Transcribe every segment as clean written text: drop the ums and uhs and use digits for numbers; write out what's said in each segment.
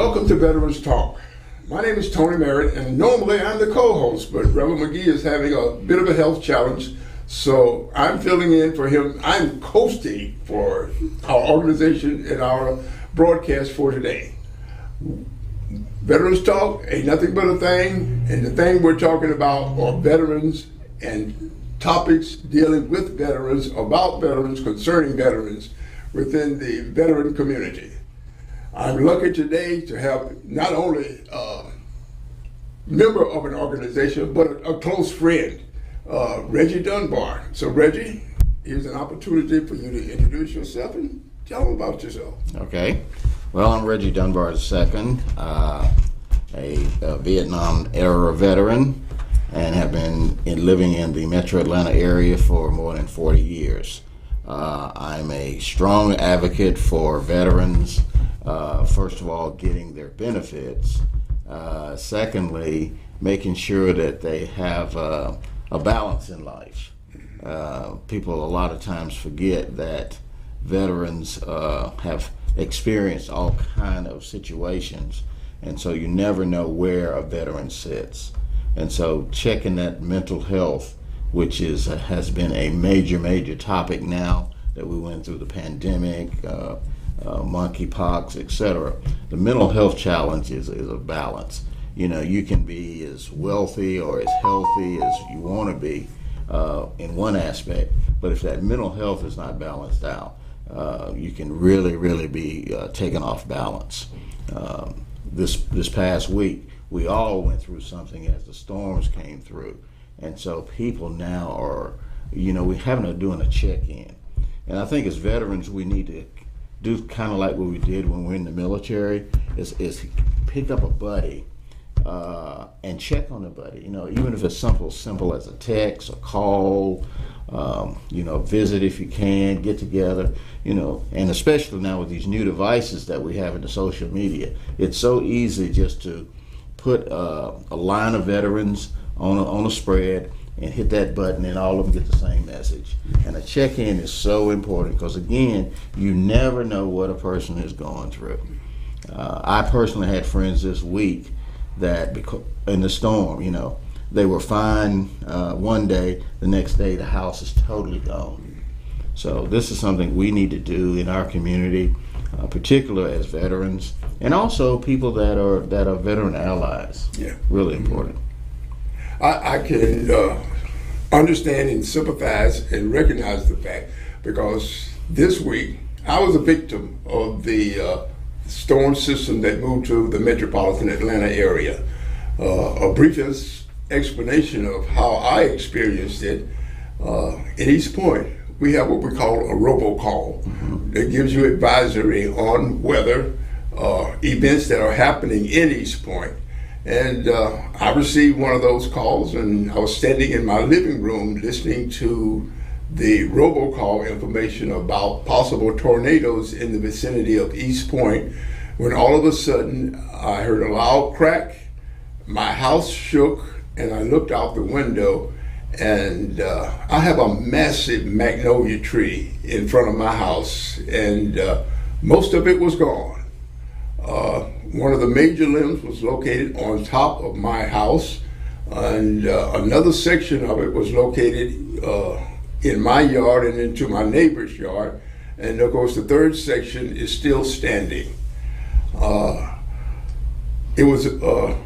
Welcome to Veterans Talk. My name is Tony Merritt, and normally I'm the co-host, but Reverend McGee is having a bit of a health challenge, so I'm filling in for him. I'm hosting for our organization and our broadcast for today. Veterans Talk ain't nothing but a thing, and the thing we're talking about are veterans and topics dealing with veterans, about veterans, concerning veterans within the veteran community. I'm lucky today to have not only a member of an organization, but a close friend, Reggie Dunbar. So Reggie, here's an opportunity for you to introduce yourself and tell them about yourself. Okay. Well, I'm Reggie Dunbar II, a Vietnam-era veteran, and have been living in the Metro Atlanta area for more than 40 years. I'm a strong advocate for veterans. First of all, getting their benefits. Secondly, making sure that they have a balance in life. People a lot of times forget that veterans have experienced all kind of situations, and so you never know where a veteran sits. And so checking that mental health, which has been a major topic now that we went through the pandemic, monkeypox, etc. The mental health challenge is a balance. You know, you can be as wealthy or as healthy as you want to be in one aspect, but if that mental health is not balanced out, you can really be taken off balance. This past week, we all went through something as the storms came through, and so people now are, we're having to doing a check-in, and I think as veterans we need to do kind of like what we did when we were in the military, is pick up a buddy and check on the buddy. Even if it's simple as a text, a call, visit if you can, get together, and especially now with these new devices that we have in the social media, it's so easy just to put a line of veterans on a spread and hit that button and all of them get the same message. And a check-in is so important because, again, you never know what a person is going through. I personally had friends this week that in the storm, they were fine one day, the next day the house is totally gone. So this is something we need to do in our community, particularly as veterans, and also people that are veteran allies. Yeah, really important. I can understand and sympathize and recognize the fact, because this week I was a victim of the storm system that moved to the metropolitan Atlanta area. A brief explanation of how I experienced it. In East Point, we have what we call a robocall that gives you advisory on weather, events that are happening in East Point. And I received one of those calls, and I was standing in my living room listening to the robocall information about possible tornadoes in the vicinity of East Point, when all of a sudden I heard a loud crack, my house shook, and I looked out the window, and I have a massive magnolia tree in front of my house, and most of it was gone. One of the major limbs was located on top of my house, and another section of it was located in my yard and into my neighbor's yard, and of course the third section is still standing. It was a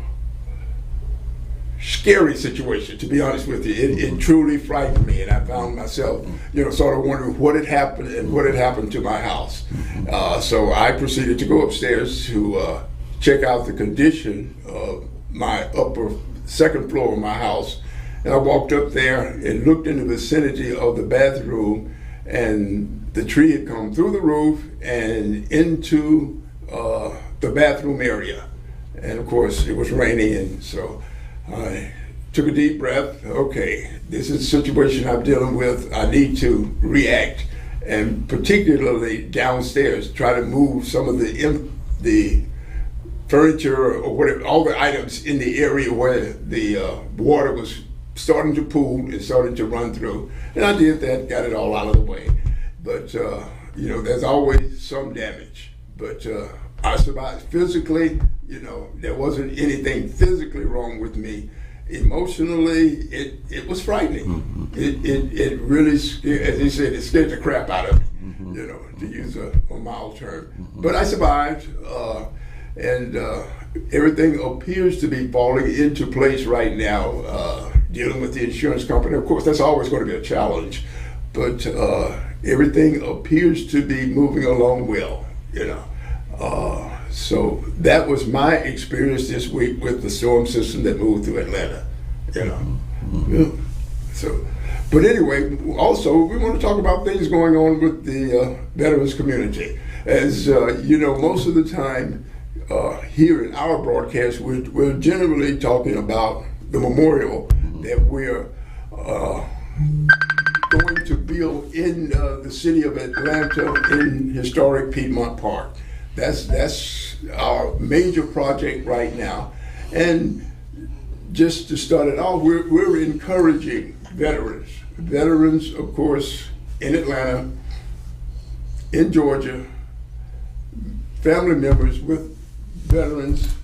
scary situation, to be honest with you. It truly frightened me, and I found myself, sort of wondering what had happened and what had happened to my house. So I proceeded to go upstairs to check out the condition of my upper second floor of my house. And I walked up there and looked in the vicinity of the bathroom, and the tree had come through the roof and into the bathroom area. And of course it was raining, and so I took a deep breath. Okay, this is a situation I'm dealing with. I need to react, and particularly downstairs, try to move some of the furniture or whatever, all the items in the area where the water was starting to pool and starting to run through. And I did that, got it all out of the way. But there's always some damage. But I survived physically. You know, there wasn't anything physically wrong with me. Emotionally, it was frightening. It really scared, as you said, it scared the crap out of me. You know, to use a mild term. But I survived, and everything appears to be falling into place right now. Dealing with the insurance company, of course, that's always going to be a challenge. But everything appears to be moving along well. You know. So that was my experience this week with the storm system that moved through Atlanta, you know. Yeah. So, but anyway, also we want to talk about things going on with the veterans community. As you know, most of the time here in our broadcast, we're generally talking about the memorial that we're going to build in the city of Atlanta in historic Piedmont Park. That's our major project right now. And just to start it off, we're encouraging veterans. Veterans, of course, in Atlanta, in Georgia, family members with veterans,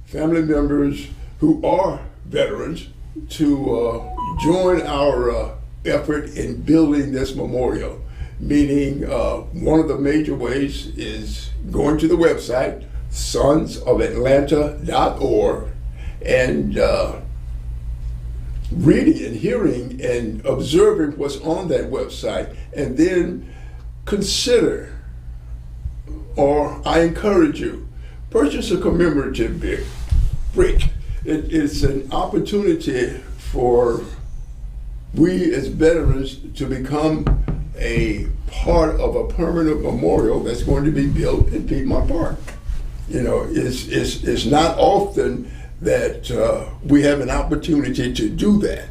family members who are veterans, to join our effort in building this memorial. Meaning, one of the major ways is going to the website, sonsofatlanta.org, and reading and hearing and observing what's on that website, and then consider, or I encourage you, purchase a commemorative brick. It's an opportunity for we as veterans to become a part of a permanent memorial that's going to be built in Piedmont Park. You know, it's not often that we have an opportunity to do that,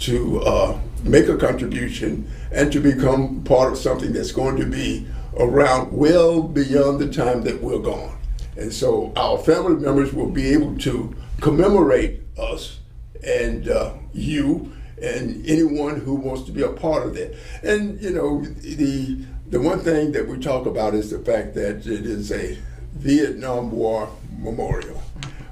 to make a contribution and to become part of something that's going to be around well beyond the time that we're gone. And so our family members will be able to commemorate us and you and anyone who wants to be a part of that. And you know, the one thing that we talk about is the fact that it is a Vietnam War memorial.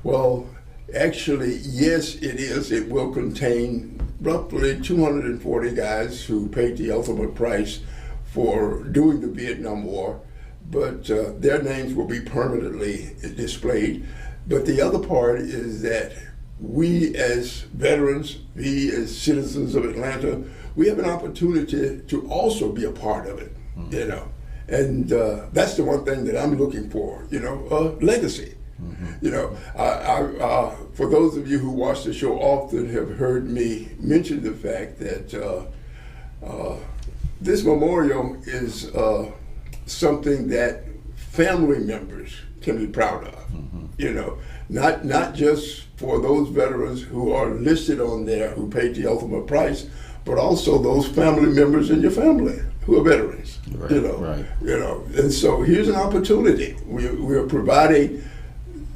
Well, actually, yes, it is. It will contain roughly 240 guys who paid the ultimate price for doing the Vietnam War, but their names will be permanently displayed. But the other part is that we as veterans, we as citizens of Atlanta, we have an opportunity to also be a part of it, you know. And that's the one thing that I'm looking for, you know, legacy. You know, I for those of you who watch the show often have heard me mention the fact that this memorial is something that family members can be proud of, you know, not just for those veterans who are listed on there who paid the ultimate price, but also those family members in your family who are veterans, right, you know. Right. You know, and so here's an opportunity. We are providing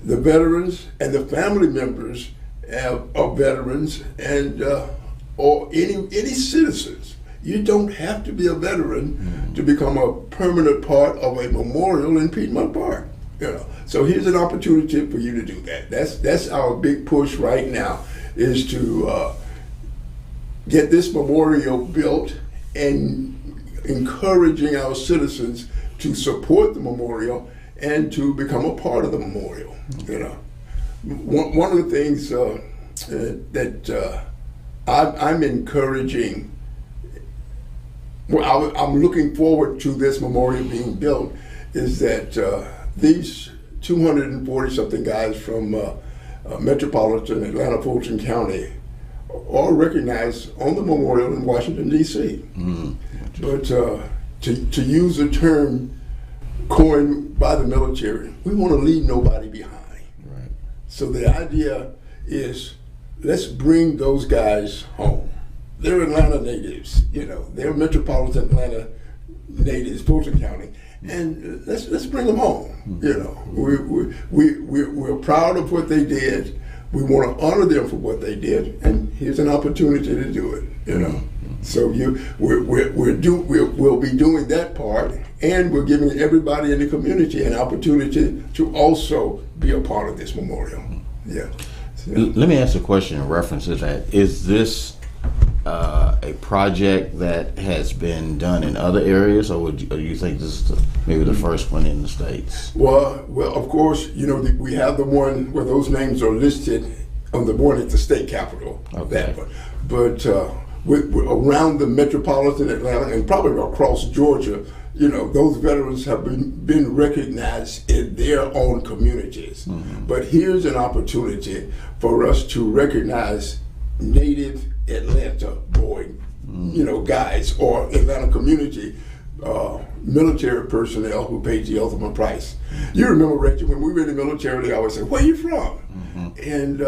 the veterans and the family members of veterans and or any citizens. You don't have to be a veteran to become a permanent part of a memorial in Piedmont Park. You know, so here's an opportunity for you to do that. That's our big push right now, is to get this memorial built and encouraging our citizens to support the memorial and to become a part of the memorial. You know, one of the things that I'm encouraging. Well, I'm looking forward to this memorial being built, is that these 240-something guys from metropolitan Atlanta, Fulton County are recognized on the memorial in Washington, D.C. But to use a term coined by the military, we want to leave nobody behind. Right. So the idea is, let's bring those guys home. They're Atlanta natives, you know. They're metropolitan Atlanta natives, Fulton County, and let's bring them home. You know, we're proud of what they did. We want to honor them for what they did, and here's an opportunity to do it. You know. So we'll be doing that part, and we're giving everybody in the community an opportunity to also be a part of this memorial. Yeah. So, Let me ask a question in reference to that. Is this a project that has been done in other areas, or do you think this is maybe the first one in the States? well, of course, we have the one where those names are listed on the one at the state capitol. Okay. That one, but around the metropolitan Atlanta and probably across Georgia, those veterans have been recognized in their own communities. Mm-hmm. But here's an opportunity for us to recognize native Atlanta born, guys or Atlanta community military personnel who paid the ultimate price. You remember, Rachel, when we were in the military, they always say, "Where are you from?" Mm-hmm. And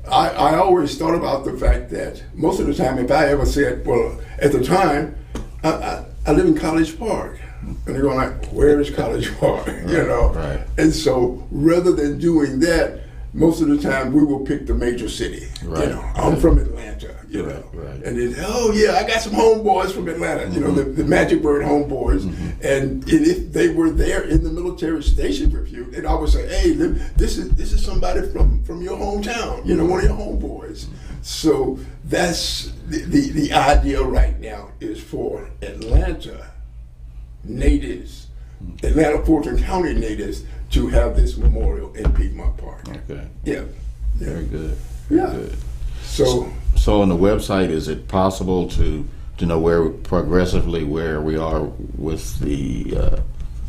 I always thought about the fact that most of the time, if I ever said, well, at the time, I live in College Park. And they're going like, where is College Park? Right. And so rather than doing that, most of the time we will pick the major city. Right. I'm from Atlanta, Right. And then, oh yeah, I got some homeboys from Atlanta, the magic word homeboys. Mm-hmm. And if they were there in the military station with you, then I would say, hey, this is somebody from your hometown, one of your homeboys. So that's the idea right now is for Atlanta natives, Atlanta Fulton County natives, to have this memorial in Piedmont Park. Okay. Yeah. Very good. Yeah. Good. So on the website, is it possible to know where we are with the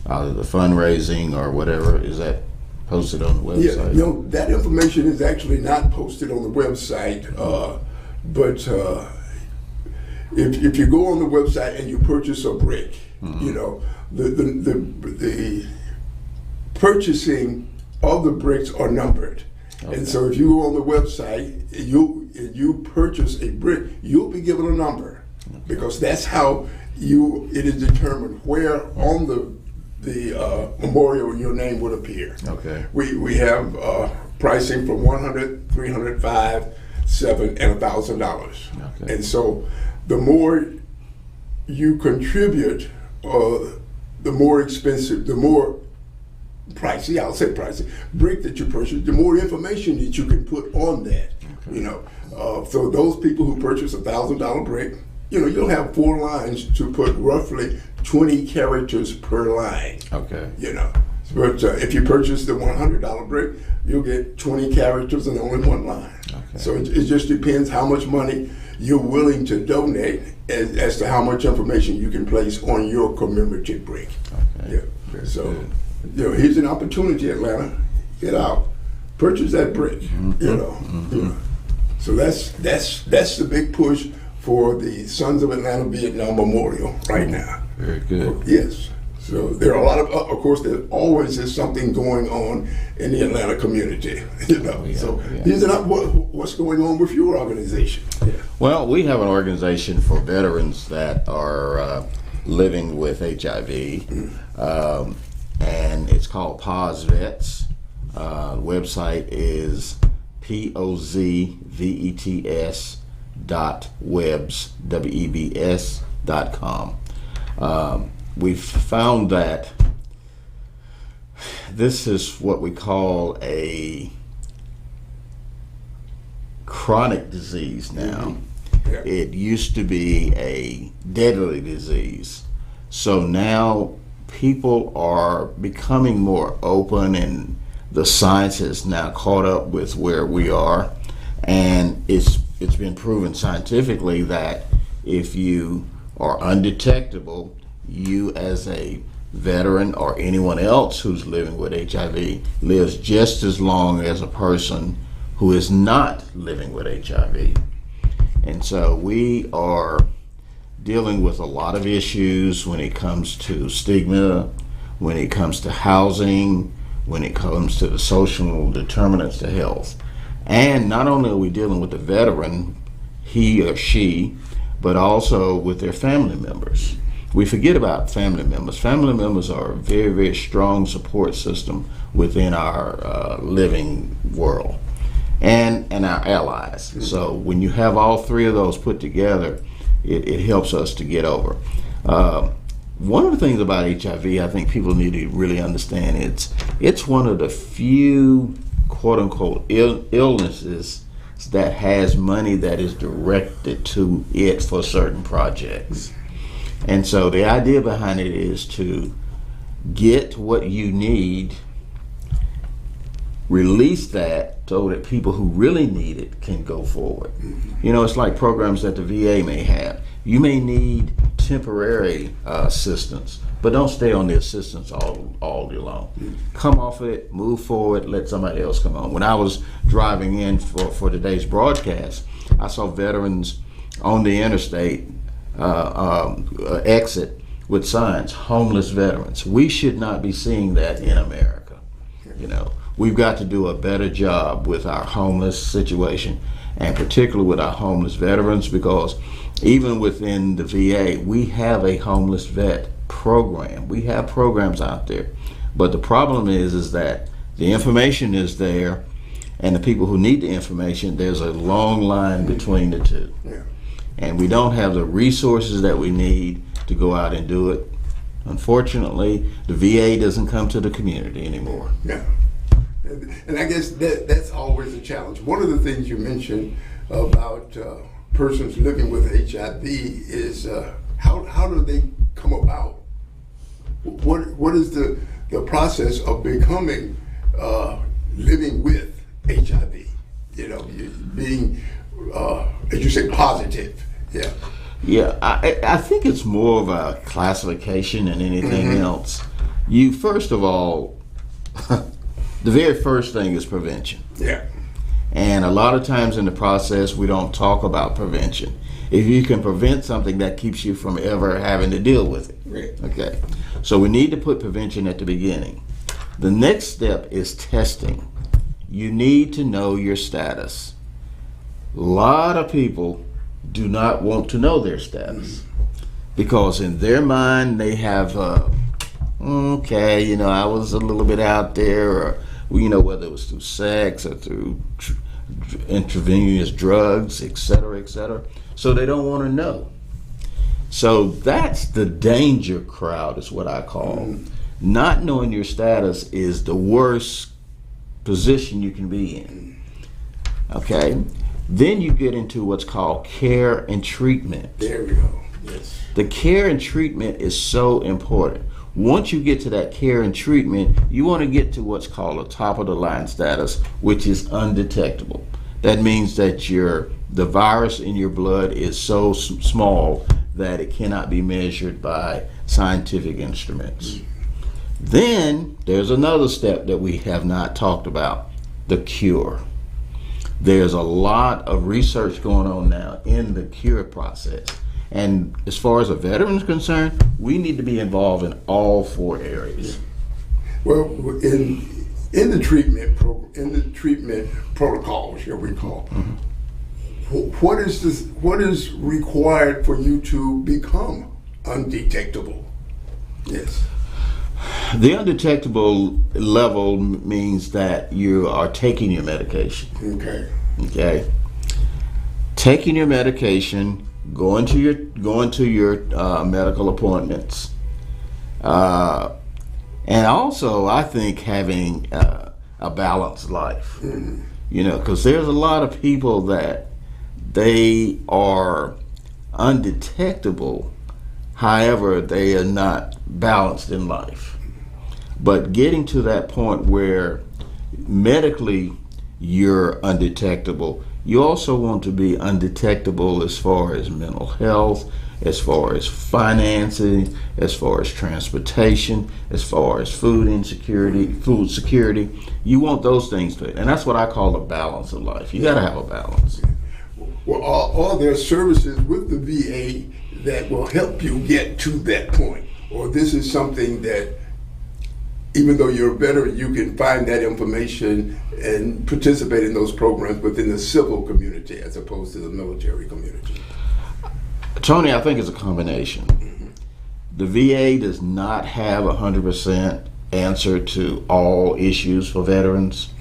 either the fundraising or whatever? Is that posted on the website? Yeah, that information is actually not posted on the website, but if you go on the website and you purchase a brick, the purchasing of the bricks are numbered. Okay. And so if you go on the website, you purchase a brick, you'll be given a number, because that's how it is determined where on the memorial your name would appear. Okay. We have pricing from $100, $300, $500, $700, and $1,000. Okay. And so the more you contribute, the more expensive, the more pricey, I'll say pricey, brick that you purchase, the more information that you can put on that. Okay. So those people who purchase $1,000 brick, you'll have 4 lines to put roughly 20 characters per line. Okay. But if you purchase the $100 brick, you'll get 20 characters and only 1 line. Okay. So it just depends how much money you're willing to donate as to how much information you can place on your commemorative brick. Okay. Yeah. Very so, good. Here's an opportunity, Atlanta. Get out, purchase that brick. Mm-hmm. So that's the big push for the Sons of Atlanta Vietnam Memorial right now. Very good. Yes. So there are a lot of course, there always is something going on in the Atlanta community. These are not what's going on with your organization. Yeah. Well, we have an organization for veterans that are living with HIV, and it's called Pause Vets. The website is pozvets.webs.com. We've found that this is what we call a chronic disease now. Mm-hmm. Yeah. It used to be a deadly disease. So now people are becoming more open, and the science has now caught up with where we are. And it's been proven scientifically that if you are undetectable, you as a veteran or anyone else who's living with HIV lives just as long as a person who is not living with HIV. And so we are dealing with a lot of issues when it comes to stigma, when it comes to housing, when it comes to the social determinants to health. And not only are we dealing with the veteran, he or she, but also with their family members. We forget about family members. Family members are a very, very strong support system within our living world, and our allies. So when you have all 3 of those put together, it helps us to get over. One of the things about HIV I think people need to really understand, it's one of the few quote unquote illnesses that has money that is directed to it for certain projects. And so the idea behind it is to get what you need, release that so that people who really need it can go forward. You know, it's like programs that the VA may have. You may need temporary assistance, but don't stay on the assistance all day long. Come off of it, move forward, let somebody else come on. When I was driving in for today's broadcast, I saw veterans on the interstate exit with signs, homeless veterans. We should not be seeing that in America. You know, we've got to do a better job with our homeless situation, and particularly with our homeless veterans, because even within the VA, we have a homeless vet program. We have programs out there. But the problem is that the information is there, and the people who need the information, there's a long line between the two. Yeah. And we don't have the resources that we need to go out and do it. Unfortunately, the VA doesn't come to the community anymore. Yeah. And I guess that's always a challenge. One of the things you mentioned about persons living with HIV is how do they come about? What is the process of becoming living with HIV? You know, being as you say, positive. Yeah. Yeah, I think it's more of a classification than anything else. You first of all, the very first thing is prevention. Yeah. And a lot of times in the process, we don't talk about prevention. If you can prevent something, that keeps you from ever having to deal with it. Right. Okay. So we need to put prevention at the beginning. The next step is testing. You need to know your status. A lot of people do not want to know their status because in their mind they have, okay, you know, I was a little bit out there, or, you know, whether it was through sex or through intravenous drugs, et cetera, so they don't want to know. So that's the danger crowd, is what I call. Not knowing your status is the worst position you can be in. Okay? Then you get into what's called care and treatment. There we go. Yes. The care and treatment is so important. Once you get to that care and treatment, you want to get to what's called a top of the line status, which is undetectable. That means that the virus in your blood is so small that it cannot be measured by scientific instruments. Then there's another step that we have not talked about, the cure. There's a lot of research going on now in the cure process. And as far as a veteran is concerned, we need to be involved in all four areas. Well, in the treatment protocol, shall we call, what is required for you to become undetectable? Yes. The undetectable level means that you are taking your medication. Okay. Taking your medication, going to your medical appointments, and also I think having a balanced life. You know, because there's a lot of people that they are undetectable, however they are not balanced in life. But getting to that point where medically you're undetectable, you also want to be undetectable as far as mental health, as far as financing, as far as transportation, as far as food security. You want those things to, and that's what I call a balance of life. You got to have a balance. Well, are there services with the VA that will help you get to that point? Or this is something that, even though you're a veteran, you can find that information and participate in those programs within the civil community as opposed to the military community? Tony, I think it's a combination. The VA does not have 100% answer to all issues for veterans,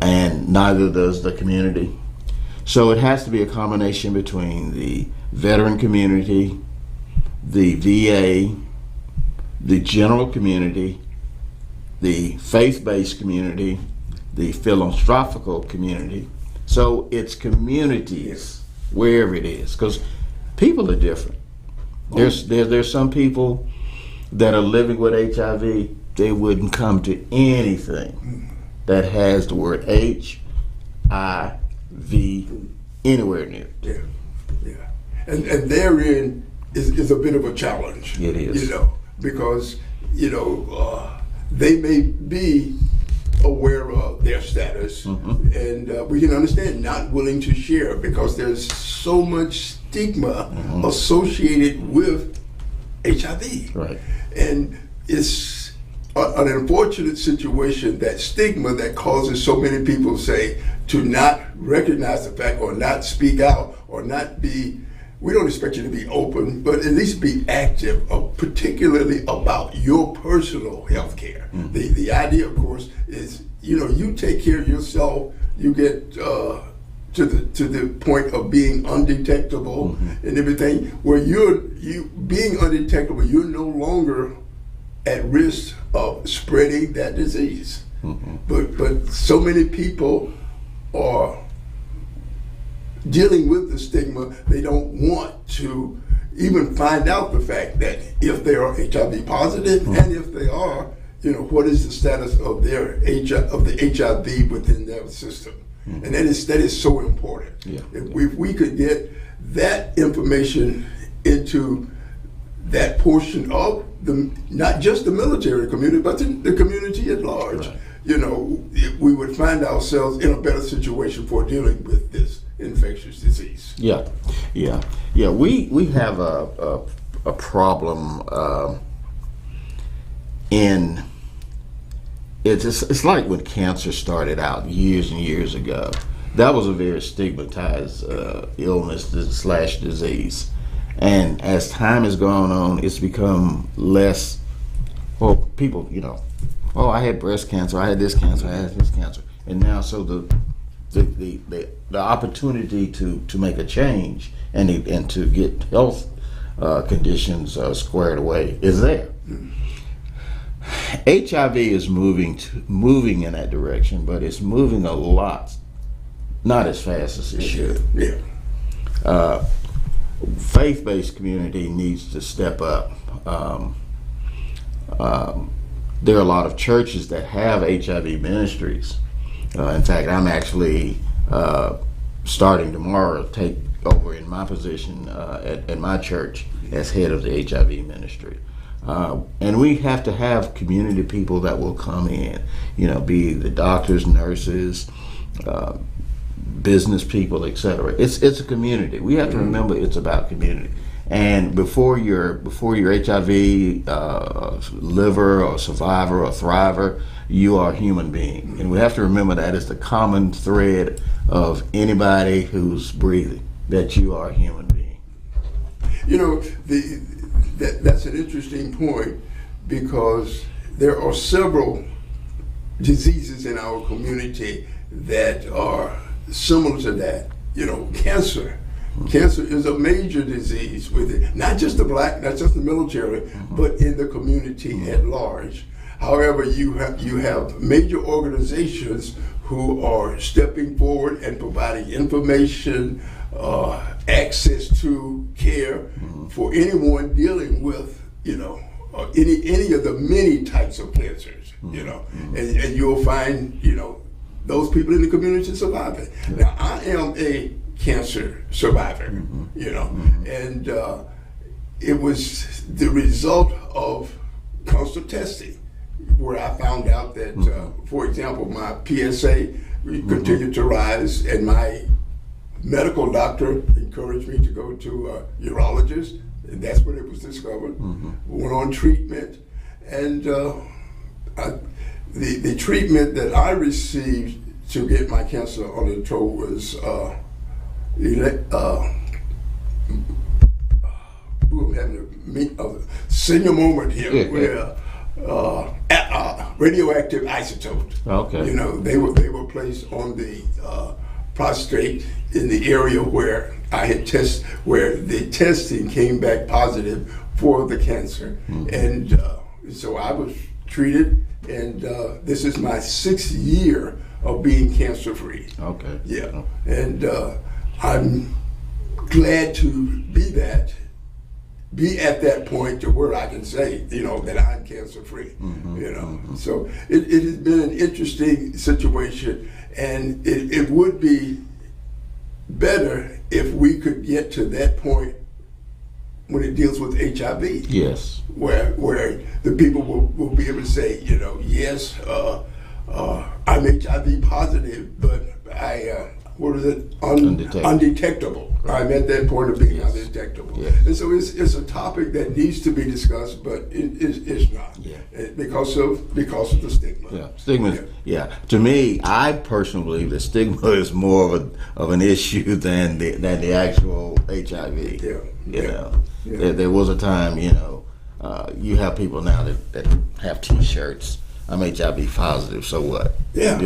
and neither does the community. So it has to be a combination between the veteran community, the VA, the general community, the faith-based community, the philanthropical community. So it's communities wherever it is, because people are different. There's some people that are living with HIV, they wouldn't come to anything that has the word HIV anywhere near. Yeah, yeah. And therein is a bit of a challenge. It is. You know, because, they may be aware of their status, and we can understand not willing to share because there's so much stigma associated with HIV. Right. And it's an unfortunate situation, that stigma that causes so many people, say, to not recognize the fact or not speak out or not be, we don't expect you to be open, but at least be active, particularly about your personal health care. The idea, of course, is, you take care of yourself, you get to the point of being undetectable and everything, where you being undetectable, you're no longer at risk of spreading that disease. But so many people are dealing with the stigma. They don't want to even find out the fact that if they are HIV positive, and if they are, what is the status of the HIV within their system. And that is so important. Yeah. If we could get that information into that portion of not just the military community, but the community at large, right, we would find ourselves in a better situation for dealing with this infectious disease. Yeah. We have a problem in. It's like when cancer started out years and years ago. That was a very stigmatized illness / disease. And as time has gone on, it's become less. Well, people, I had breast cancer, I had this cancer, I had this cancer, and now so the opportunity to make a change and to get health conditions squared away is there. HIV is moving in that direction, but it's moving a lot, not as fast as it should. Yeah. Faith-based community needs to step up. There are a lot of churches that have HIV ministries. In fact, I'm actually starting tomorrow to take over in my position at my church as head of the HIV ministry. And we have to have community people that will come in, be the doctors, nurses, business people, etc. It's a community. We have to remember it's about community. And before you're HIV liver or survivor or thriver, you are a human being. And we have to remember that is the common thread of anybody who's breathing, that you are a human being. That's an interesting point, because there are several diseases in our community that are similar to that. Cancer. Cancer is a major disease with it, not just the black, not just the military, but in the community at large. However, you have major organizations who are stepping forward and providing information, access to care for anyone dealing with, any of the many types of cancers, and you'll find, those people in the community surviving. Now, I am a cancer survivor, and it was the result of constant testing, where I found out that, for example, my PSA continued to rise, and my medical doctor encouraged me to go to a urologist, and that's when it was discovered. Went on treatment, and the treatment that I received to get my cancer under control was I'm having a senior moment here where radioactive isotopes. Okay. They were placed on the prostrate in the area where I had where the testing came back positive for the cancer, and so I was treated, and this is my 6th year of being cancer free. Okay. Yeah, and I'm glad to be at that point to where I can say, that I'm cancer free. So it has been an interesting situation, and it would be better if we could get to that point when it deals with HIV. Yes. Where the people will be able to say, yes, I'm HIV positive, but undetectable. Right. I'm at that point of being undetectable. Yes. And so it's a topic that needs to be discussed, but it's not. Yeah. Because of the stigma. Yeah, stigma. Yeah. To me, I personally believe that stigma is more of an issue than the actual HIV. Yeah. There was a time, you have people now that have T-shirts. I'm HIV positive, so what? Yeah.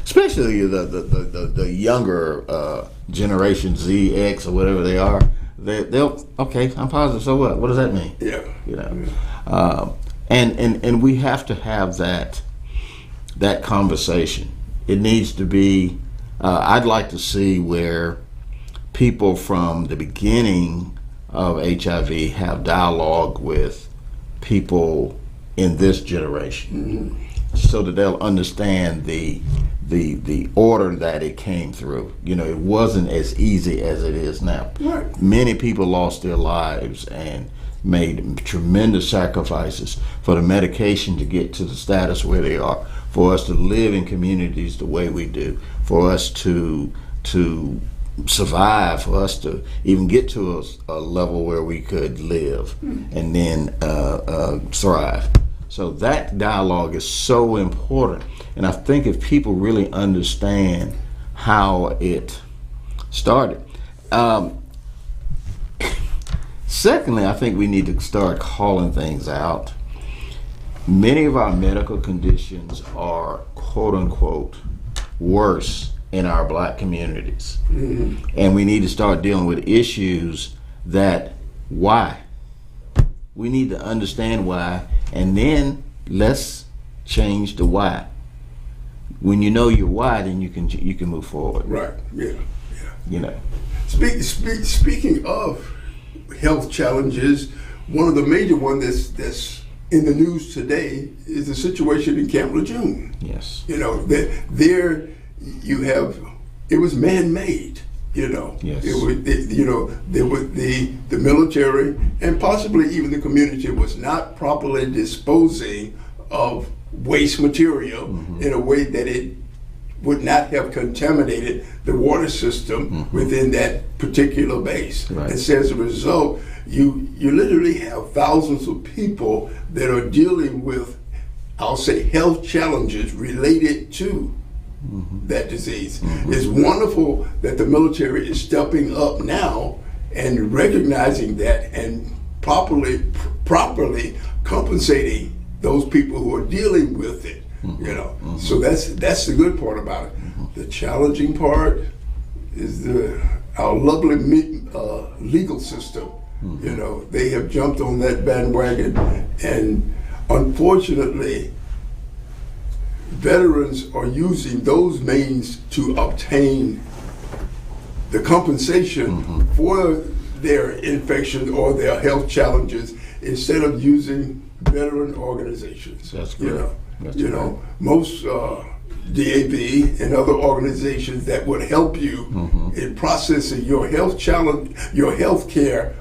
Especially the younger generation, Z, X, or whatever they are. They'll okay, I'm positive, so what? What does that mean? Yeah. And we have to have that conversation. It needs to be. I'd like to see where people from the beginning of HIV have dialogue with people in this generation, so that they'll understand the order that it came through. It wasn't as easy as it is now. Right. Many people lost their lives and made tremendous sacrifices for the medication to get to the status where they are, for us to live in communities the way we do, for us to survive, for us to even get to a level where we could live and then thrive. So that dialogue is so important. And I think if people really understand how it started. Secondly, I think we need to start calling things out. Many of our medical conditions are, quote unquote, worse in our black communities. And we need to start dealing with issues why. We need to understand why, and then let's change the why. When you know your why, then you can move forward. Right. Yeah. Speaking of health challenges, one of the major ones that's in the news today is the situation in Camp Lejeune. Yes. There you have, it was man-made. Yes. It was, there was the military and possibly even the community was not properly disposing of waste material in a way that it would not have contaminated the water system within that particular base. Right. And so as a result, you literally have thousands of people that are dealing with, I'll say, health challenges related to that disease. It's wonderful that the military is stepping up now and recognizing that and properly compensating those people who are dealing with it. So that's the good part about it. The challenging part is our lovely legal system. They have jumped on that bandwagon, and unfortunately veterans are using those means to obtain the compensation for their infection or their health challenges instead of using veteran organizations. That's good. Most DAV and other organizations that would help you in processing your health challenge, your health care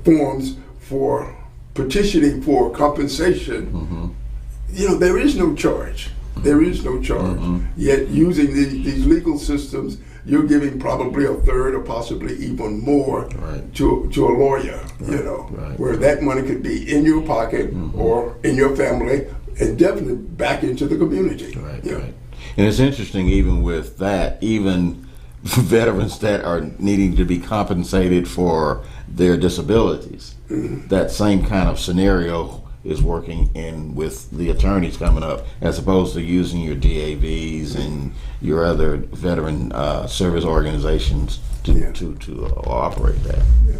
forms for petitioning for compensation. There is no charge. There is no charge. Yet using these legal systems, you're giving probably a third or possibly even more to a lawyer, where that money could be in your pocket or in your family and definitely back into the community. Right. And it's interesting, even with that, even veterans that are needing to be compensated for their disabilities, that same kind of scenario is working in with the attorneys coming up, as opposed to using your DAVs and your other veteran service organizations to operate that. Yeah.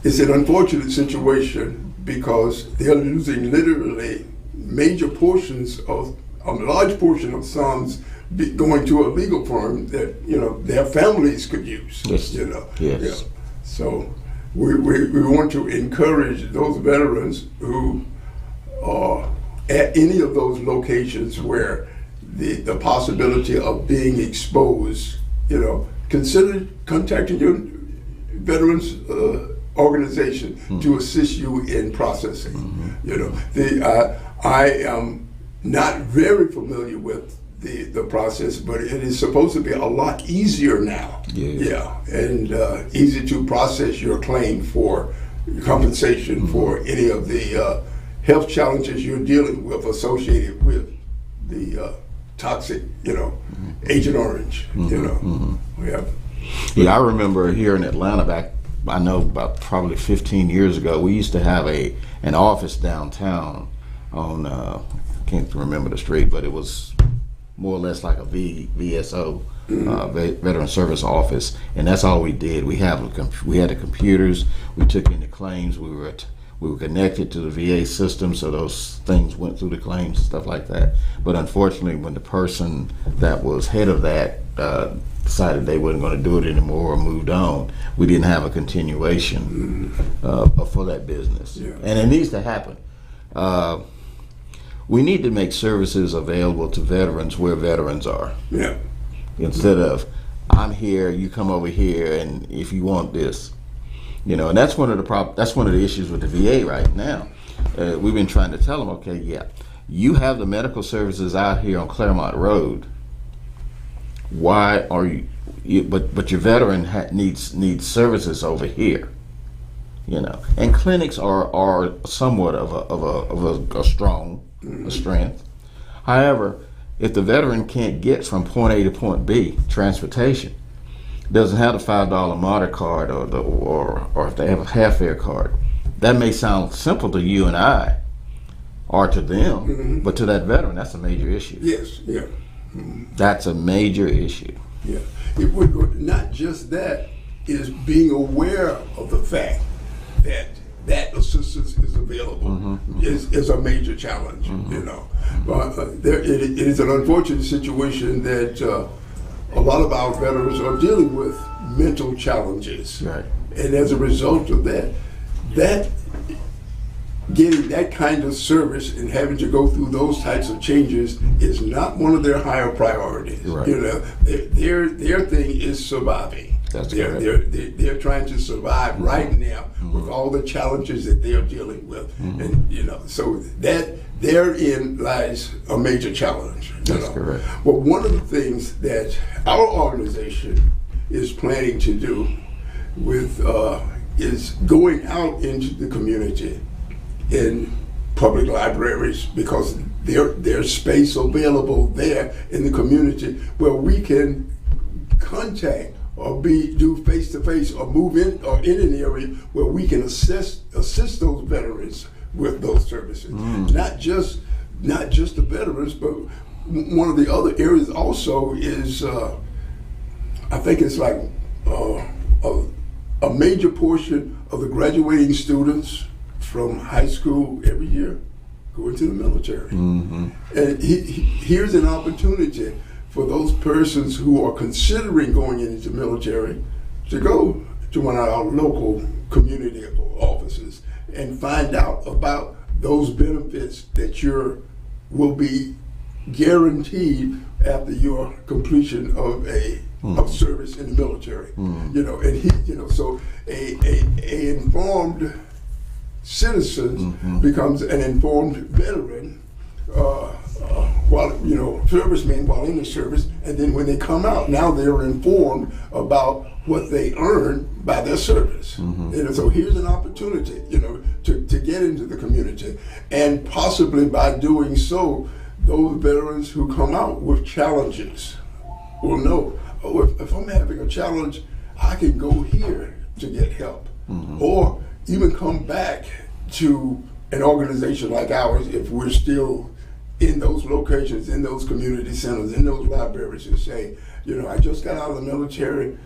It's an unfortunate situation because they're losing literally major portions of a large portion of sums going to a legal firm that their families could use. Yes. Yes. Yeah. So we want to encourage those veterans who are at any of those locations where the possibility of being exposed, consider contacting your veterans organization to assist you in processing. I am not very familiar with the process, but it is supposed to be a lot easier now. Yeah, and easy to process your claim for compensation for any of the health challenges you're dealing with associated with the toxic, Agent Orange. Yeah, I remember here in Atlanta I know about probably 15 years ago, we used to have an office downtown on, can't remember the street, but it was more or less like a VSO, Veteran Service Office, and that's all we did. We had the computers, we took in the claims, we were connected to the VA system, so those things went through the claims and stuff like that. But unfortunately, when the person that was head of that decided they weren't going to do it anymore or moved on, we didn't have a continuation for that business. Yeah. And it needs to happen. We need to make services available to veterans where veterans are. Yeah. Instead of, I'm here, you come over here, and if you want this. And that's one of the issues with the VA right now. We've been trying to tell them, okay, yeah, you have the medical services out here on Claremont Road. Why are you but your veteran needs services over here, and clinics are somewhat of a strength. However, if the veteran can't get from point A to point B, transportation, doesn't have the $5 MODER card or if they have a half fare card, that may sound simple to you and I or to them, but to that veteran, that's a major issue. Yes, yeah. That's a major issue. Yeah. Not just that, is being aware of the fact that assistance is available is a major challenge. It is an unfortunate situation that a lot of our veterans are dealing with mental challenges. Right. And as a result of that getting that kind of service and having to go through those types of changes is not one of their higher priorities. Right. Their thing is surviving. That's correct. They're trying to survive right now with all the challenges that they're dealing with, and so that therein lies a major challenge. That's correct. Well, one of the things that our organization is planning to do is going out into the community in public libraries, because there's space available there in the community where we can contact or do face-to-face or move in or in an area where we can assist those veterans with those services. Not just the veterans, but one of the other areas also is I think it's like a major portion of the graduating students from high school every year go into the military. And here's an opportunity for those persons who are considering going into the military to go to one of our local community offices and find out about those benefits that will be guaranteed after your completion of of service in the military. So a informed citizen becomes an informed veteran while servicemen while in the service, and then when they come out, now they're informed about what they earn by their service. So here's an opportunity, to get into the community, and possibly by doing so, those veterans who come out with challenges will know, if I'm having a challenge, I can go here to get help. or even come back to an organization like ours if we're still in those locations, in those community centers, in those libraries, and say, I just got out of the military,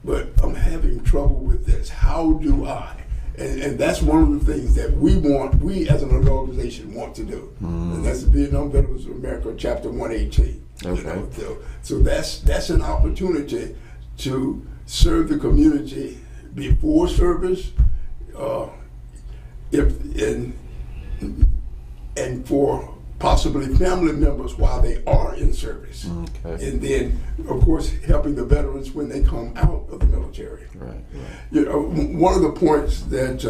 but I'm having trouble with this. How do I? And that's one of the things that we as an organization want to do. And that's the Vietnam Veterans of America, Chapter 118. Okay. So that's an opportunity to serve the community before service, and for possibly family members while they are in service. Okay. And then, of course, helping the veterans when they come out of the military. Right. One of the points that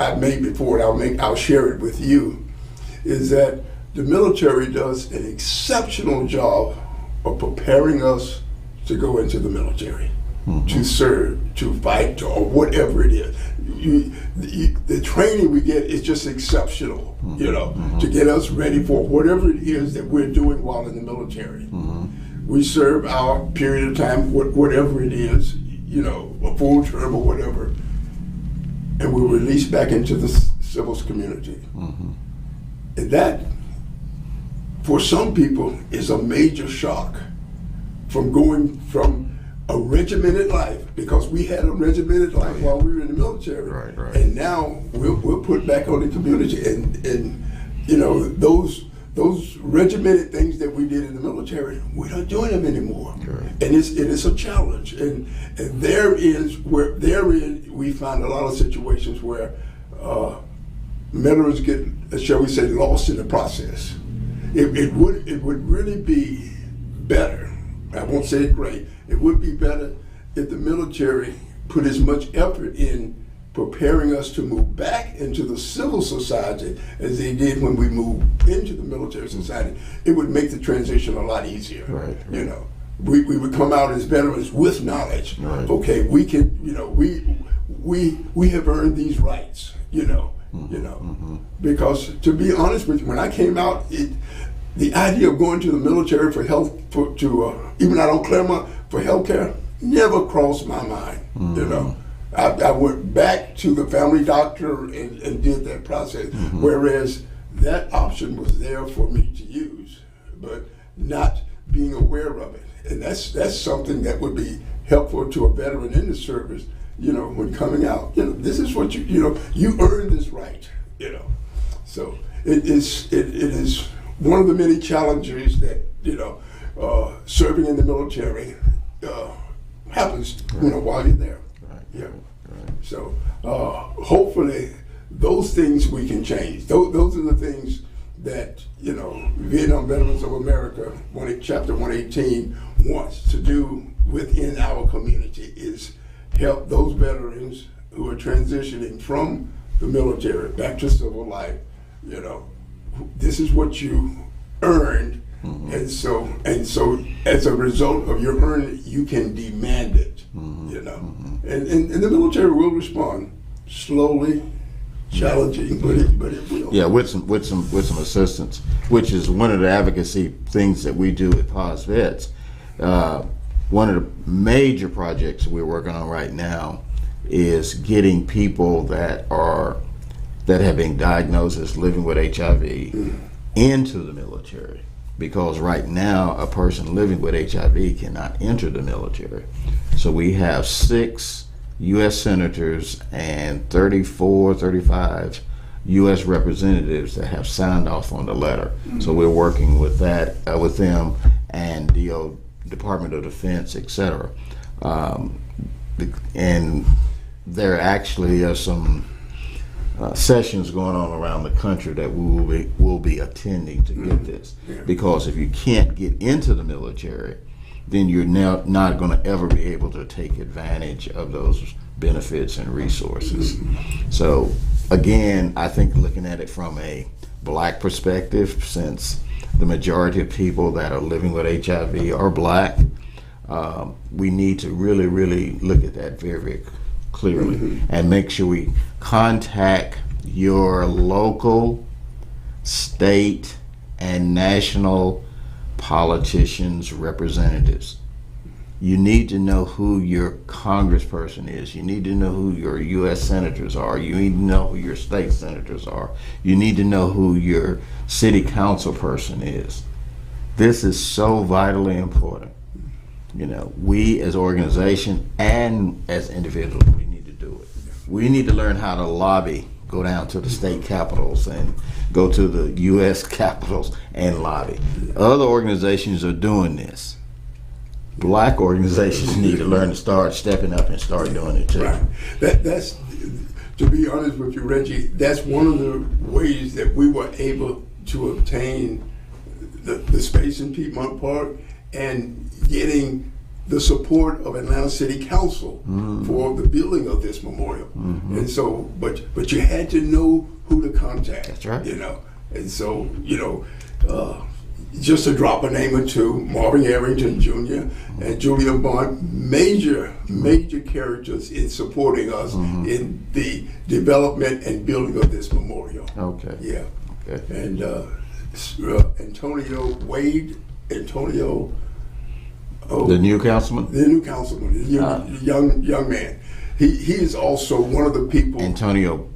I've made before, and I'll share it with you, is that the military does an exceptional job of preparing us to go into the military, to serve, to fight, or whatever it is. The training we get is just exceptional, to get us ready for whatever it is that we're doing while in the military. We serve our period of time, whatever it is, a full term or whatever, and we're released back into the civil community. And that, for some people, is a major shock from going from a regimented life, because we had a regimented life while we were in the military, Right. and now we're put back on the community, and those regimented things that we did in the military, we're not doing them anymore. Right. And it is a challenge, and therein we find a lot of situations where veterans get, shall we say, lost in the process. It would really be better, I won't say it great, it would be better if the military put as much effort in preparing us to move back into the civil society as they did when we moved into the military society. It would make the transition a lot easier. Right. We would come out as veterans with knowledge. Right. Okay, we can, we have earned these rights, because to be honest with you, when I came out, the idea of going to the military for health, even out on Claremont for healthcare, never crossed my mind. I went back to the family doctor and did that process, whereas that option was there for me to use, but not being aware of it. And that's something that would be helpful to a veteran in the service, when coming out. This is what you earned this right, So it is one of the many challenges that, serving in the military happens, while you're there. Right. Yeah. Right. So hopefully those things we can change. Those are the things that, Vietnam Veterans of America, Chapter 118, wants to do within our community, is help those veterans who are transitioning from the military back to civil life. This is what you earned, and so as a result of your earning, you can demand it. And the military will respond slowly, challenging, but it will. Yeah, with some assistance, which is one of the advocacy things that we do at POS Vets. One of the major projects we're working on right now is getting people that have been diagnosed as living with HIV into the military, because right now a person living with HIV cannot enter the military. So we have 6 U.S. senators and 35 U.S. representatives that have signed off on the letter. So we're working with that, with them and the Department of Defense, etc. And there actually are some sessions going on around the country that we will be attending to get this. Because if you can't get into the military, then you're now not going to ever be able to take advantage of those benefits and resources. So again, I think looking at it from a black perspective, since the majority of people that are living with HIV are black, we need to really, really look at that very, very clearly and make sure we contact your local, state, and national politicians, representatives, You need to know who your congressperson is. You need to know who your U.S. senators are. You need to know who your state senators are. You need to know who your city council person is. This is so vitally important. You know, we as organization and as individuals, we need to do it. We need to learn how to lobby, go down to the state capitals and go to the U.S. capitals and lobby. Other organizations are doing this. Black organizations need to learn to start stepping up and start doing it too. Right. That's, to be honest with you, Reggie, that's one of the ways that we were able to obtain the space in Piedmont Park and getting the support of Atlanta City Council for the building of this memorial. And so, but you had to know who to contact. That's right. You know, and so, you know, just to drop a name or two, Marvin Arrington Jr. and Julia Bond, major characters in supporting us in the development and building of this memorial. Okay. Yeah. Okay. And Antonio Wade, The new councilman? the new councilman, the young man. He is also one of the people. Antonio,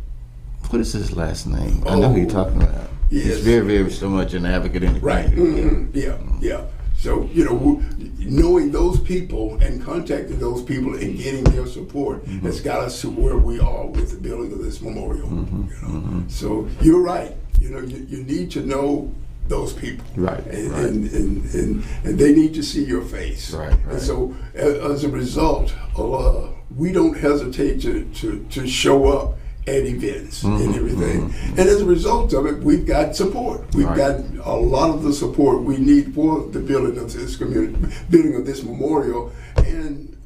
what is his last name? I know who you're talking about. Yes. He's very so much an advocate in the Right. community. Yeah. So, you know, knowing those people and contacting those people and getting their support has got us to where we are with the building of this memorial. You know? So you're right. You know, you need to know those people. Right. And they need to see your face. Right. And so as a result, we don't hesitate to show up at events and everything. And as a result of it, we've got support. We've got a lot of the support we need for the building of this community, building of this memorial. And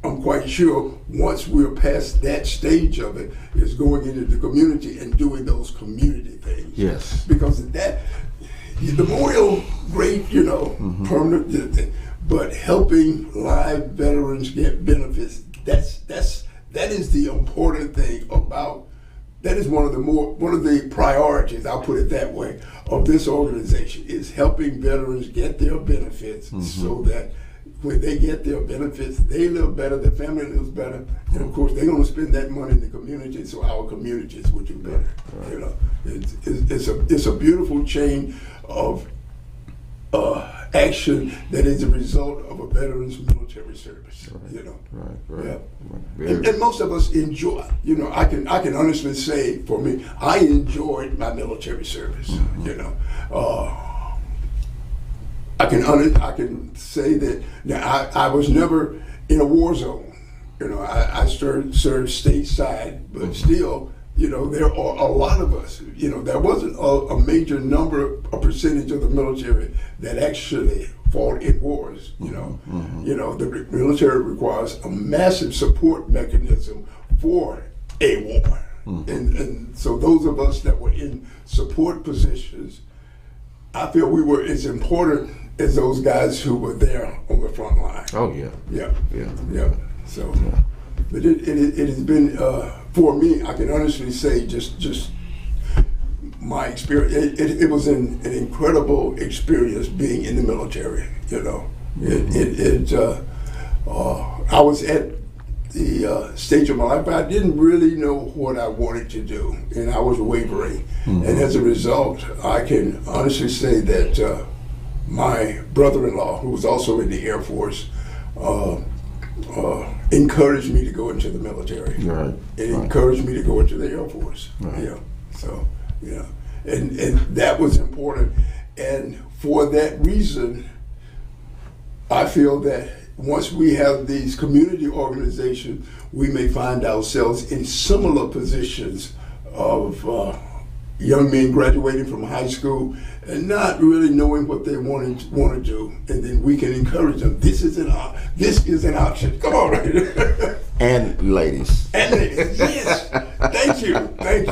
I'm quite sure once we're past that stage of it, is going into the community and doing those community things. Yes. Because that, the memorial, great, you know, permanent, but helping live veterans get benefits, that is the important thing about, that is one of the priorities, I'll put it that way, of this organization, is helping veterans get their benefits so that when they get their benefits, they live better, their family lives better, and of course they're going to spend that money in the community, so our communities will do better. Right. You know, it's a beautiful chain of action that is a result of a veteran's military service. Right. You know, right. Yeah. And most of us enjoy. You know, I can honestly say, for me, I enjoyed my military service. You know, I can say that. Now, I was never in a war zone. You know, I served stateside, but still, you know, there are a lot of us. You know, there wasn't a major number, a percentage of the military that actually fought in wars. You know, you know, the military requires a massive support mechanism for a war, and so those of us that were in support positions, I feel we were as important as those guys who were there on the front line. Oh yeah. Yeah. So, but it has been for me. I can honestly say, just my experience. It was an incredible experience being in the military. You know, I was at the stage of my life, but I didn't really know what I wanted to do, and I was wavering. And as a result, I can honestly say that my brother-in-law, who was also in the Air Force, encouraged me to go into the military. Right. It encouraged me to go into the Air Force. Right. Yeah. So, yeah. And that was important. And for that reason, I feel that once we have these community organizations, we may find ourselves in similar positions of young men graduating from high school and not really knowing what they want to do, and then we can encourage them. This is an option. Come on, right? And ladies. And ladies, yes. Thank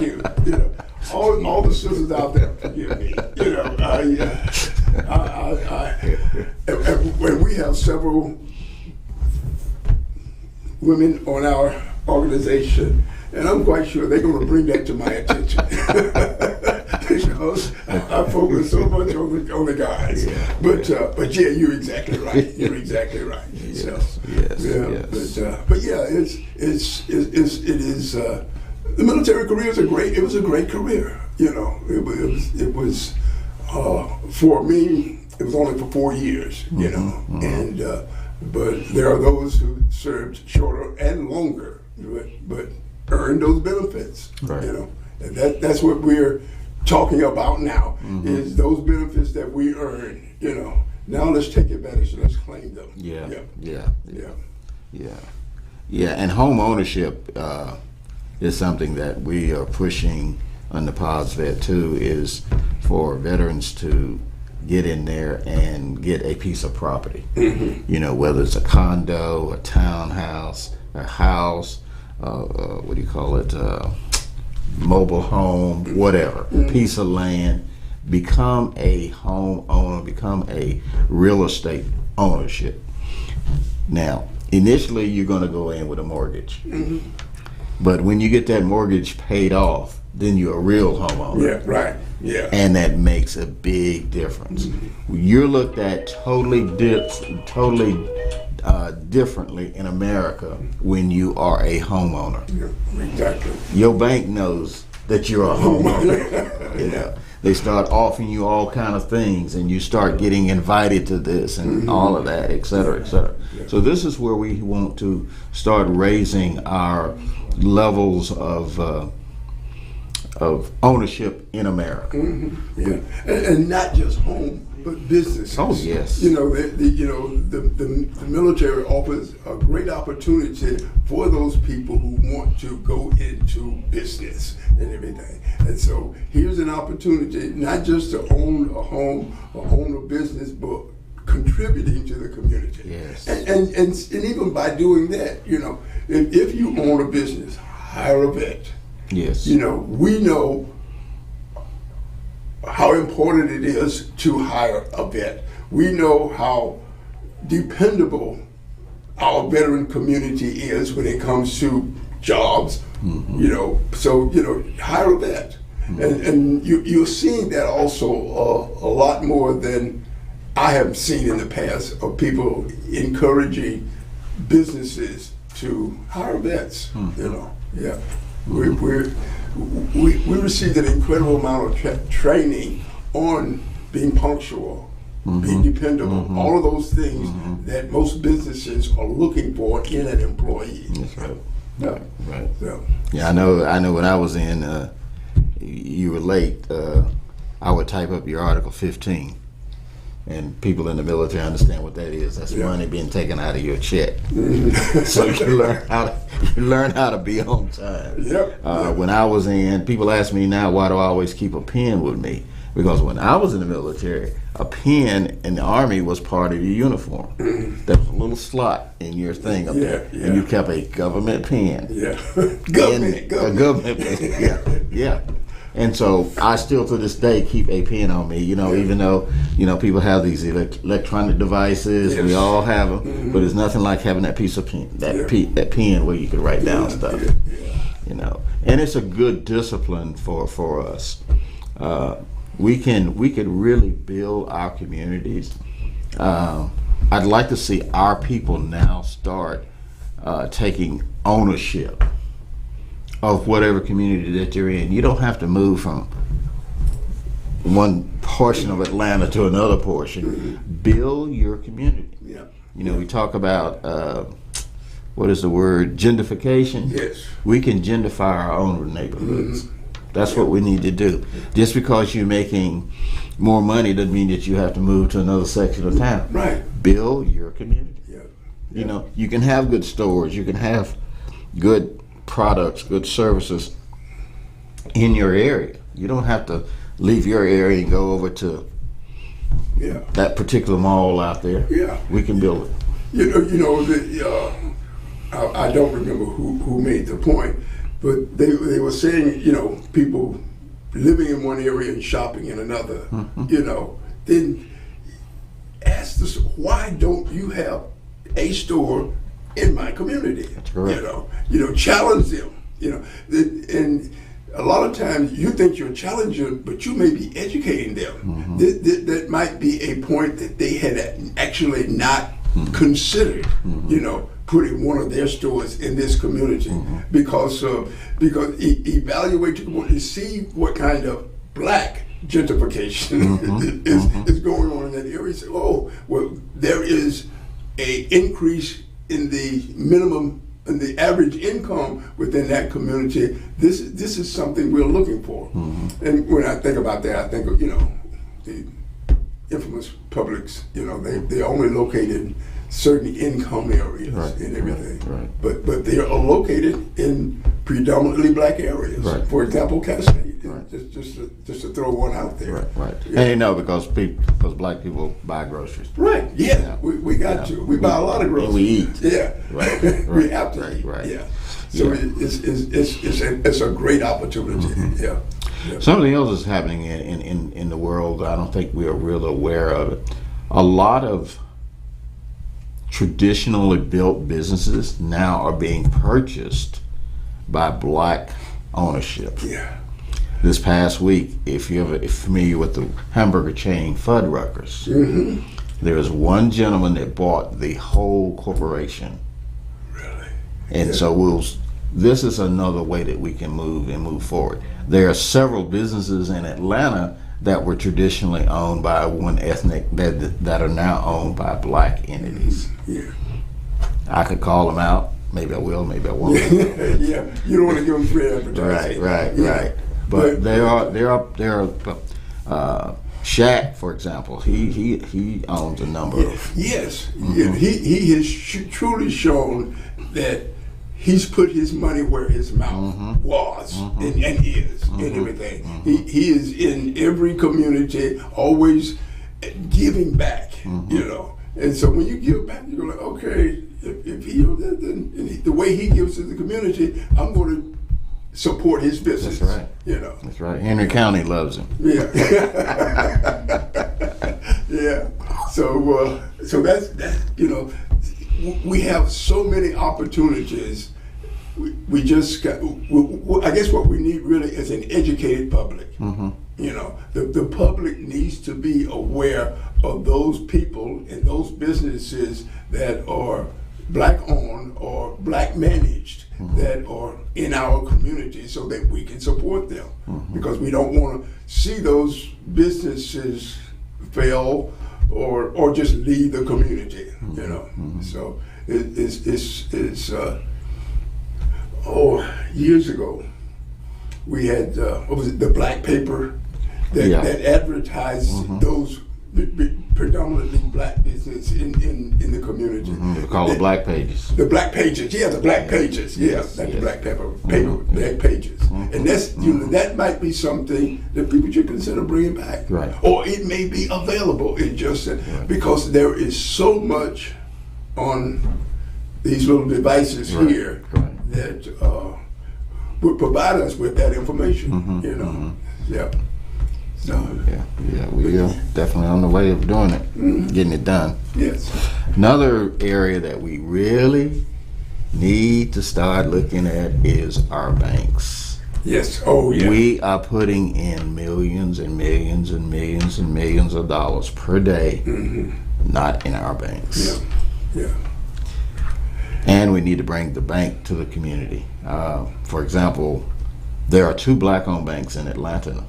you. You know, all the sisters out there, forgive me. You know, when we have several women on our organization, and I'm quite sure they're going to bring that to my attention because I focus so much on the guys. Yeah. But yeah, you're exactly right. itself. Yes. But yeah, it is. The military career is it was a great career. It was for me. It was only for 4 years. And but there are those who served shorter and longer, but earned those benefits. Right. And that's what we're talking about now, is those benefits that we earn. Now let's take advantage and let's claim them. Yeah. And home ownership is something that we are pushing on the PosVet too, is for veterans to get in there and get a piece of property. Whether it's a condo, a townhouse, a house, what do you call it, mobile home, whatever, piece of land. Become a home owner, become a real estate ownership. Now, initially you're going to go in with a mortgage. But when you get that mortgage paid off, then you're a real homeowner. Yeah, right. Yeah. And that makes a big difference. You're looked at totally differently in America when you are a homeowner. Yeah, exactly. Your bank knows that you're a homeowner. They start offering you all kind of things, and you start getting invited to this and all of that, et cetera, et cetera. Yeah. So this is where we want to start raising our levels of ownership in America. Yeah. And not just home, but businesses. Oh yes. The military offers a great opportunity for those people who want to go into business and everything. And so here's an opportunity not just to own a home or own a business, but contributing to the community. Yes. And even by doing that, if you own a business, hire a vet. Yes. We know how important it is to hire a vet. We know how dependable our veteran community is when it comes to jobs. So hire a vet. And you're seeing that also a lot more than I have seen in the past, of people encouraging businesses to hire vets. Yeah. We received an incredible amount of training on being punctual, being dependable, all of those things that most businesses are looking for in an employee. That's right. Yeah. Right. Yeah. Yeah, I know when I was in, you were late, I would type up your Article 15. And people in the military understand what that is. That's money being taken out of your check. So you learn how to be on time. When I was in, people ask me now, why do I always keep a pen with me? Because when I was in the military, a pen in the Army was part of your uniform. There was a little slot in your thing up there, and you kept a government pen. Government pen. Yeah. And so I still to this day keep a pen on me, even though, people have these electronic devices, we all have them, but it's nothing like having that piece of pen, that pen where you can write down stuff, and it's a good discipline for us. We could really build our communities. I'd like to see our people now start taking ownership of whatever community that you're in. You don't have to move from one portion of Atlanta to another portion. Build your community. We talk about what is the word? Gentrification. Yes. We can gentrify our own neighborhoods. That's what we need to do. Just because you're making more money doesn't mean that you have to move to another section of town. Right. Build your community. You can have good stores. You can have good products, good services in your area. You don't have to leave your area and go over to that particular mall out there. We can build it. I don't remember who made the point, but they were saying, people living in one area and shopping in another, then ask us, why don't you have a store in my community? That's correct. Challenge them. And a lot of times you think you're challenging, but you may be educating them. That might be a point that they had actually not considered, putting one of their stores in this community because evaluate to see what kind of black gentrification is going on in that area. Say, oh, well, there is a increase in the minimum and the average income within that community. This is something we're looking for. And when I think about that, I think of, the infamous Publix, they're only located in certain income areas and everything. Right. But they are located in predominantly black areas. Right. For example, Cascade. Right. Just to throw one out there. Right. Yeah. And because black people buy groceries. Right. Yeah. We got to. We buy a lot of groceries. And we eat. Yeah. Right. We have to eat. Right. Yeah. So it's a great opportunity. Yeah. Something else is happening in the world. I don't think we are really aware of it. A lot of traditionally built businesses now are being purchased by black ownership. Yeah. This past week, if you're familiar with the hamburger chain Fuddruckers, there was one gentleman that bought the whole corporation. Really? And so this is another way that we can move forward. There are several businesses in Atlanta that were traditionally owned by one ethnic that are now owned by black entities. Yeah. I could call them out. Maybe I will, maybe I won't. Yeah. You don't want to give them free advertising. Right. But there are Shaq, for example. He owns a number of. Yes. Yeah. He has truly shown that he's put his money where his mouth was and is and everything. He is in every community, always giving back. And so when you give back, you're like, okay, if he the way he gives to the community, I'm going to support his business. That's right. That's right. Henry County loves him. Yeah. Yeah. So that's we have so many opportunities. We just got. I guess what we need really is an educated public. The public needs to be aware of those people and those businesses that are black owned or black managed that are in our community, so that we can support them, because we don't want to see those businesses fail or just leave the community. So it's years ago we had what was it, the black paper that advertised those predominantly black business in the community. They call it Black Pages. The Black Pages, the Black Pages, the black black pages, and that's that might be something that people should consider bringing back, right? Or it may be available. It just because there is so much on these little devices here that would provide us with that information. Yeah. So, we are definitely on the way of doing it, getting it done. Yes. Another area that we really need to start looking at is our banks. Yes. Oh, yeah. We are putting in millions and millions and millions and millions of dollars per day, not in our banks. Yeah. And we need to bring the bank to the community. For example, there are 2 black-owned banks in Atlanta.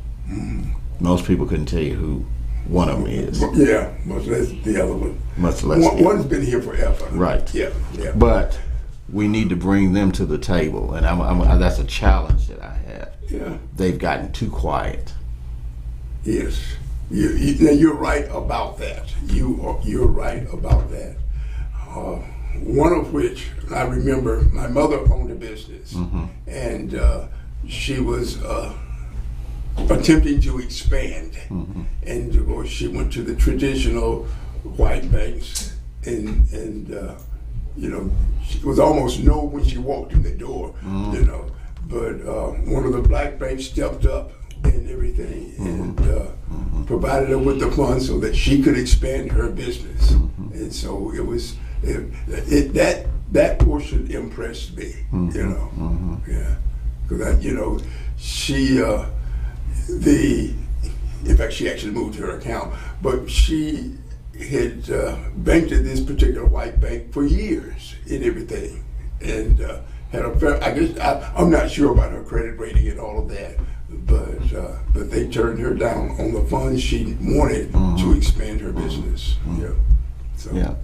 Most people couldn't tell you who one of them is. Yeah, much less the other one. Much less. One's been here forever. Right. Yeah. But we need to bring them to the table, and that's a challenge that I have. Yeah. They've gotten too quiet. Yes. You're right about that. You're right about that. One of which I remember, my mother owned a business, and she was attempting to expand, and she went to the traditional white banks, and she was almost known when she walked in the door, But one of the black banks stepped up and everything, and provided her with the funds so that she could expand her business, and so it was that portion impressed me, yeah, because she. In fact, she actually moved her account, but she had banked at this particular white bank for years and everything, and had a fair. I guess I'm not sure about her credit rating and all of that, but they turned her down on the funds she wanted to expand her business. Yeah. So, yeah.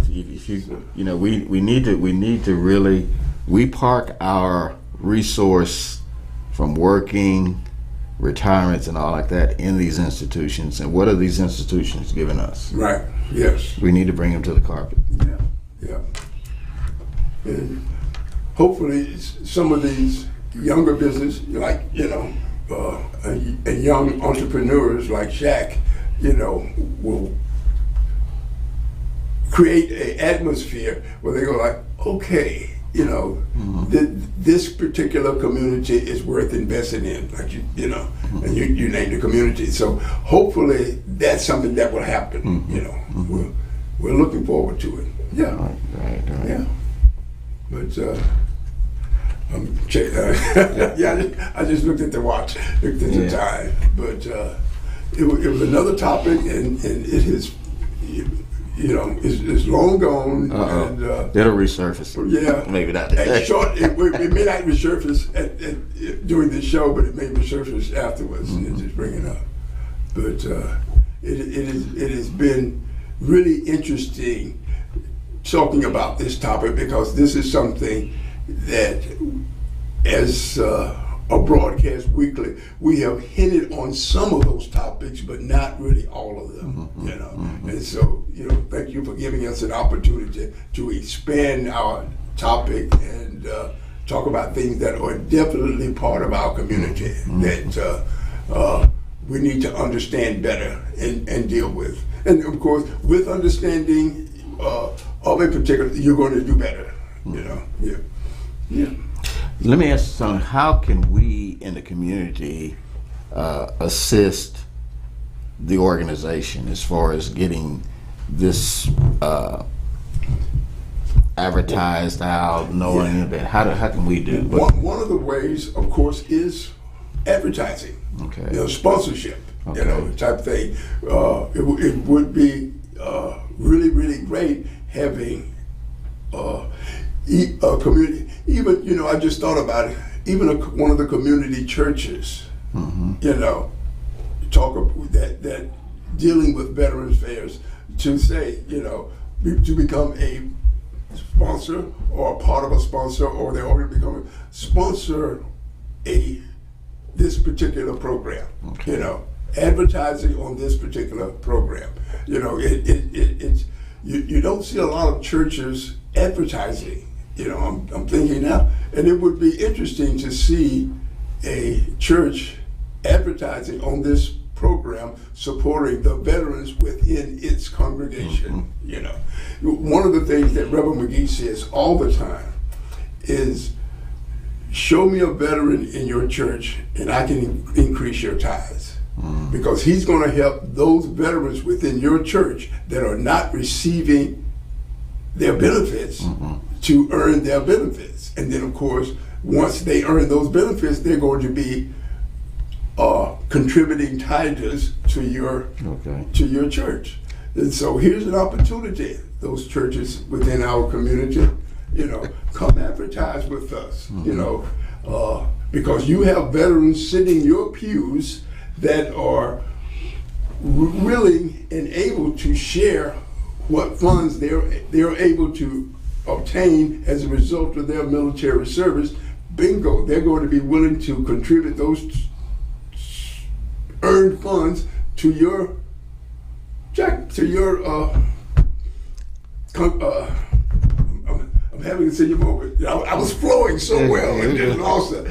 If you know, we need to really park our resource from working, retirements, and all like that in these institutions. And what are these institutions giving us? Right. Yes. We need to bring them to the carpet. Yeah. And hopefully, some of these younger business, like and young entrepreneurs like Shaq, will create an atmosphere where they go like, okay, this particular community is worth investing in, like and you name the community. So hopefully that's something that will happen. We're looking forward to it. Yeah. Right. Yeah. But I just looked at the watch, looked at the time. But it was another topic, and it has. It's long gone. And, it'll resurface. Yeah, maybe not. It may not resurface during the show, but it may resurface afterwards and just bring it up. But it has been really interesting talking about this topic, because this is something that, as a broadcast weekly, we have hinted on some of those topics, but not really all of them. And so thank you for giving us an opportunity to expand our topic and talk about things that are definitely part of our community that we need to understand better and deal with. And of course, with understanding of a particular, you're going to do better. Let me ask you something. How can we in the community assist the organization as far as getting this advertised out, knowing that? How can we do? One of the ways, of course, is advertising. Okay. Sponsorship. Okay. Type thing. It would be really, really great having a community. Even I just thought about it. Even one of the community churches, talk about that dealing with Veterans Affairs, to say, to become a sponsor or a part of a sponsor, or they're already becoming sponsor this particular program. Okay. Advertising on this particular program. It's you don't see a lot of churches advertising. I'm thinking now, and it would be interesting to see a church advertising on this program, supporting the veterans within its congregation. One of the things that Reverend McGee says all the time is, show me a veteran in your church and I can increase your tithes. Because he's going to help those veterans within your church that are not receiving their benefits to earn their benefits. And then, of course, once they earn those benefits, they're going to be contributing tithers to your church. And so here's an opportunity, those churches within our community, come advertise with us, because you have veterans sitting in your pews that are willing and able to share what funds they're able to obtain as a result of their military service. Bingo, they're going to be willing to contribute those earned funds to your I'm having a senior moment. I was flowing so well and just lost it.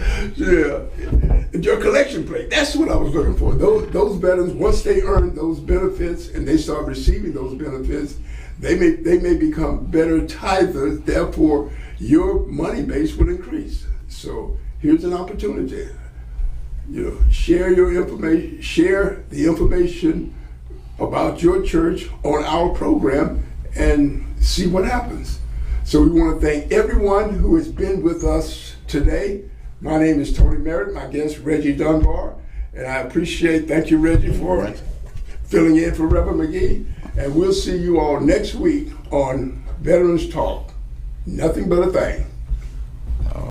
And your collection plate, that's what I was looking for. Those veterans, once they earn those benefits and they start receiving those benefits, they may become better tithers, therefore your money base will increase. So here's an opportunity. Share your information, share the information about your church on our program and see what happens. So we want to thank everyone who has been with us today. My name is Tony Merritt, my guest Reggie Dunbar, and I appreciate, thank you Reggie for filling in for Reverend McGee, and we'll see you all next week on Veterans Talk. Nothing but a thing.